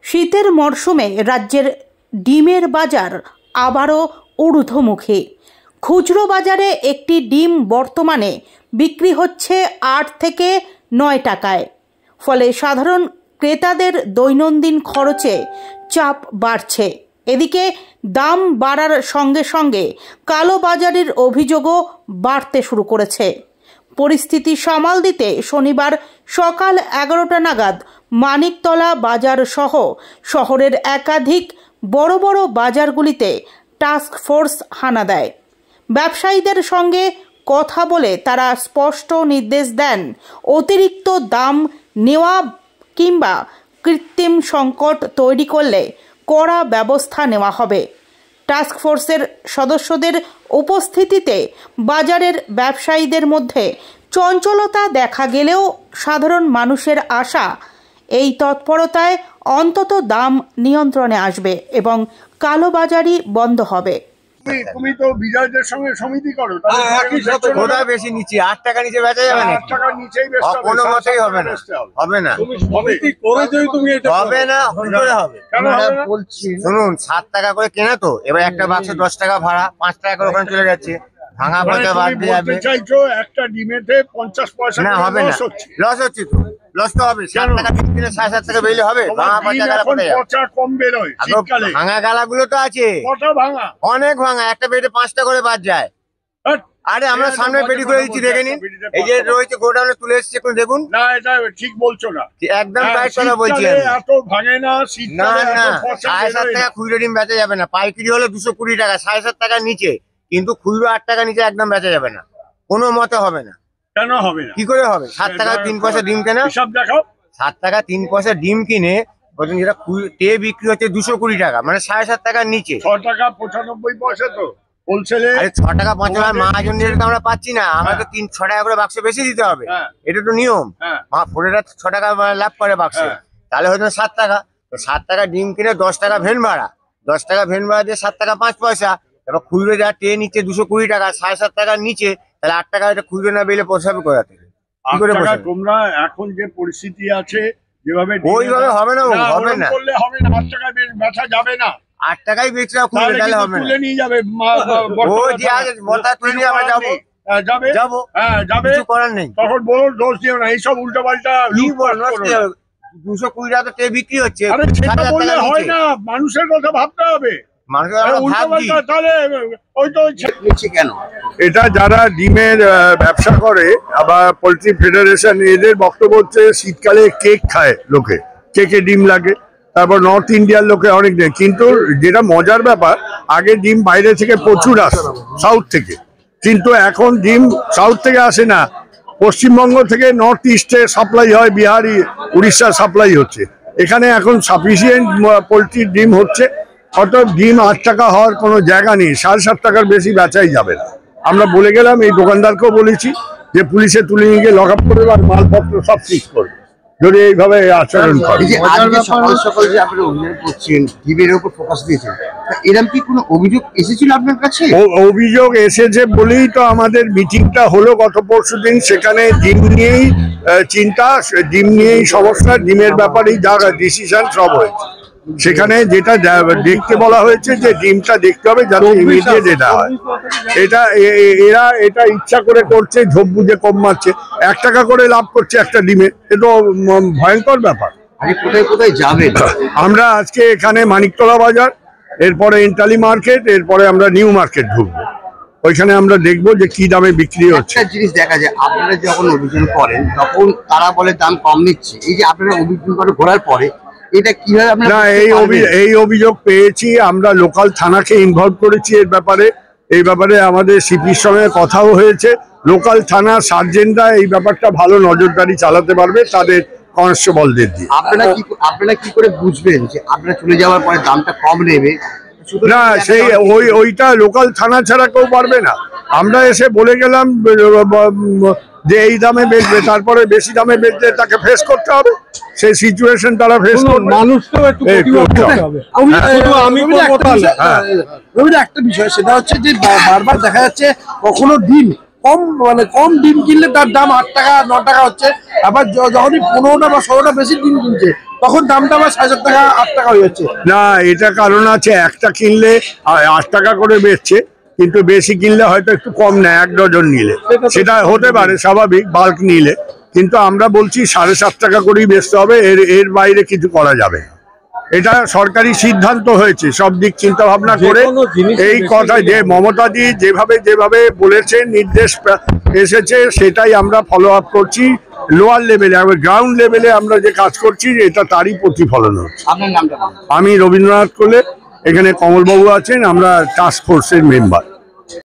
শীতের মরশুমে রাজ্যের ডিমের বাজার আবারও ঊর্ধ্বমুখী। খুচরো বাজারে একটি ডিম বর্তমানে বিক্রি হচ্ছে 8 থেকে 9 টাকায়। ফলে সাধারণ ক্রেতাদের দৈনন্দিন খরচে চাপ বাড়ছে। এদিকে দাম বাড়ার সঙ্গে সঙ্গে কালোবাজারির অভিযোগও বাড়তে শুরু করেছে। পরিস্থিতি সামাল দিতে শনিবার সকাল 11টা নাগাদ মানিকতলা বাজার সহ শহরের একাধিক বড় বড় বাজারগুলিতে টাস্ক ফোর্স হানা দেয়। ব্যবসায়ীদের সঙ্গে কথা বলে তারা স্পষ্ট নির্দেশ দেন, অতিরিক্ত দাম নেওয়া কিংবা কৃত্রিম সংকট তৈরি করলে কড়া ব্যবস্থা নেওয়া হবে। টাস্ক ফোর্সের সদস্যদের উপস্থিতিতে বাজারের ব্যবসায়ীদের মধ্যে চঞ্চলতা দেখা গেলেও সাধারণ মানুষের আশা এই তৎপরতায় অন্তত দাম নিয়ন্ত্রণে আসবে এবং কালোবাজারি বন্ধ হবে। তুমি তো বিজয়দের সঙ্গে সমিতি করো, কোথায় বেশি নিচে 8 টাকা নিচে বেচা যাবে না? 8 টাকার নিচেই বেচতে হবে, কোনো মতেই হবে না, হবে না। তুমি সমিতি করে যদি তুমি এটা হবে না, কি করে হবে? বলছি শুনুন, 7 টাকা করে কেনা তো, এবার একটা বাক্সে 10 টাকা ভাড়া, 5 টাকা করে ওখানে চলে যাচ্ছে, ভাঙা পয়সা বাদ দিয়ে যাবে। চাইছো একটা ডিমেতে 50 পয়সা না, হবে না, লস হচ্ছে তো, লস তো হবে। 7 টাকা কিনে 7.5 টাকা বেইলে হবে? ভাঙা পয়সা গালা কোথায় যাবে? পচা কম বের হয় শীতকালে, ভাঙা গালাগুলো তো আছে, কটা ভাঙা, অনেক ভাঙা, একটা পেটে 5টা করে বাদ যায়। আরে আমরা সামনে পেটি করে দিচ্ছি, দেখে নিন, এই যে রয়েছে গোডাউনে তুলে এসেছে, একটু দেখুন। না, এটা ঠিক বলছো না, একদম রাইট কথা বলছি। এত ভাঙে না শীতকালে, না 7.5 টাকা খুচরো ডিম বেচা যাবে না। পাইকারি হলে 220 টাকা, 7.5 টাকার নিচে, কিন্তু খুচরো 8 টাকা নিচে একদম বেচা যাবে না, কোনো মতে হবে না। কেন হবে না? কি করে হবে? 7 টাকা 3 পয়সা ডিম কেনা, সব দেখাও। 7 টাকা 3 পয়সা ডিম কিনে বলছেন যেটা টে বিক্রি হচ্ছে 220 টাকা, মানে 7.5 টাকার নিচে। 6 টাকা 95 পয়সা তো হোলসেলে। আরে 6 টাকা 55 মাহাজন তো আমরা পাচ্ছি না, আমরা তো 3-6 টাকা করে বাক্সে বেশি দিতে হবে, এটা তো নিয়ম। ফোরেরা 6 টাকা লাভ করে বাক্সে, তাহলে হয়তো 7 টাকা। তো 7 টাকা ডিম কিনে 10 টাকা ভ্যান ভাড়া, 10 টাকা ভ্যান ভাড়া দিয়ে 7 টাকা 5 পয়সা। এবার খুচরো যা টে নিচ্ছে 220 টাকা, 7.5 টাকার নিচে, তাহলে 8 টাকা এটা খুচরো না বেলে পোষাবে কোথা থেকে? কি করে পোষাবে? তোমরা এখন যে পরিস্থিতি আছে যেভাবে, ওইভাবে হবে না, হবে না, করলে হবে না। 8 টাকা বেচা যাবে না, 8 টাকাই বেচা খুচরো, তাহলে হবে না। তুলে নিয়ে যাবে, ও যে আগে মতা তুলে নিয়ে আমরা যাবো, যাবো, হ্যাঁ যাবে, কিছু করার নেই। তখন বলো দোষ দিও না, এইসব উল্টোপাল্টা। 220 টাকা টে বিক্রি হচ্ছে, আরে সেটা বললে হয় না, মানুষের কথা ভাবতে হবে। এটা যারা ডিমের ব্যবসা করে, আবার পোল্ট্রি ফেডারেশন, এদের বক্তব্য হচ্ছে শীতকালে কেক খায় লোকে, কেকে ডিম লাগে, তারপর নর্থ ইন্ডিয়ার লোকে অনেক নেই। কিন্তু যেটা মজার ব্যাপার, আগে ডিম বাইরে থেকে প্রচুর আসতো, সাউথ থেকে, কিন্তু এখন ডিম সাউথ থেকে আসে না, পশ্চিমবঙ্গ থেকে নর্থ ইস্টে সাপ্লাই হয়, বিহারি উড়িষ্যা সাপ্লাই হচ্ছে। এখানে এখন সাফিসিয়েন্ট পোল্ট্রির ডিম হচ্ছে, অর্থাৎ ডিম 8 টাকা হওয়ার কোনো জায়গা নেই, 7.5 টাকার বেশি বেচাই যাবে না। আমরা বলে গেলাম, এই দোকানদারকেও বলেছি যে পুলিশে তুলে নিয়ে গিয়ে লক আপ করবে আর মালপত্র সব ঠিক করবে যদি এইভাবে আচরণ করে। সকাল সকাল যে আপনি অভিযান করছেন, ডিমের উপর ফোকাস দিয়েছেন, এরকম কি কোনো অভিযোগ এসেছিল আপনার কাছে? অভিযোগ এসেছে বলেই তো আমাদের মিটিংটা হলো গত পরশুদিন। সেখানে ডিম নিয়েই চিন্তা, ডিম নিয়েই সমস্যা, ডিমের ব্যাপারেই যা ডিসিশন সব হয়েছে। সেখানে যেটা দেখতে বলা হয়েছে যে ডিমটা দেখতে হবে যাতে ইমিডিয়েট এটা হয়। এরা এটা ইচ্ছা করে করছে, ঝোপ বুঝে কম মারছে, 1 টাকা করে লাভ করছে একটা ডিমে, এ তো ভয়ঙ্কর ব্যাপার। কোথায় কোথায় যাবেন? আমরা আজকে এখানে মানিকতলা বাজার, এরপরে ইন্টালি মার্কেট, এরপরে আমরা নিউ মার্কেট ঢুকবো। ওইখানে আমরা দেখবো যে কি দামে বিক্রি হচ্ছে। একটা জিনিস দেখা যায়, আপনারা যখন অভিযান করেন তখন তারা বলে দাম কম নিচ্ছে, এই যে আপনারা অভিযান করে ঘোরার পরে এটা কিভাবে আপনারা? না, এই অভিযোগ পেয়েছি, আমরা লোকাল থানাকে ইনভলভ করেছি এই ব্যাপারে আমাদের সিপির সঙ্গে কথাও হয়েছে। লোকাল থানা সার্জেন্টরা এই ব্যাপারটা ভালো নজরদারি চালাতে পারবে তাদের কনস্টেবলদের দিয়ে। আপনারা কি করে বুঝবেন যে আপনারা চলে যাওয়ার পরে দামটা কম নেবে? না, সেই ওইটা লোকাল থানা ছাড়া কেউ পারবে না। আমরা এসে বলে গেলাম যে এই দামে বেচবে, তারপরে বেশি দামে বেচলে তাকে ফেস করতে হবে, সেই সিচুয়েশন তারা ফেস করবে। মানুষকেও একটু হবে। একটা বিষয়, সেটা হচ্ছে যে বারবার দেখা যাচ্ছে কখনো ডিম কম ডিম কিনলে তার দাম 8 টাকা 9 টাকা হচ্ছে, আবার যখনই 15টা বা 16টা বেশি ডিম কিনছে তখন দামটা আবার 7.5 টাকা 8 টাকা হয়ে যাচ্ছে। না, এটা কারণ আছে, একটা কিনলে 8 টাকা করে বেচছে, কিন্তু বেশি কিনলে হয়তো একটু কম নেয় 1 ডজন নিলে, সেটা হতে পারে স্বাভাবিক বাল্ক নিলে, কিন্তু আমরা বলছি 7.5 টাকা করেই বেচতে হবে, এর বাইরে কিছু করা যাবে না। এটা সরকারি সিদ্ধান্ত হয়েছে সব দিক চিন্তা ভাবনা করে। এই কথা যে মমতাদি যেভাবে বলেছে, নির্দেশ এসেছে, সেটাই আমরা ফলো আপ করছি। লোয়ার লেভেলে, গ্রাউন্ড লেভেলে আমরা যে কাজ করছি এটা তারই প্রতিফলন হচ্ছে। আপনার নামটা বলুন। আমি রবীন্দ্রনাথ কোলে, এখানে কমলবাবু আছেন, আমরা টাস্ক ফোর্সের মেম্বার।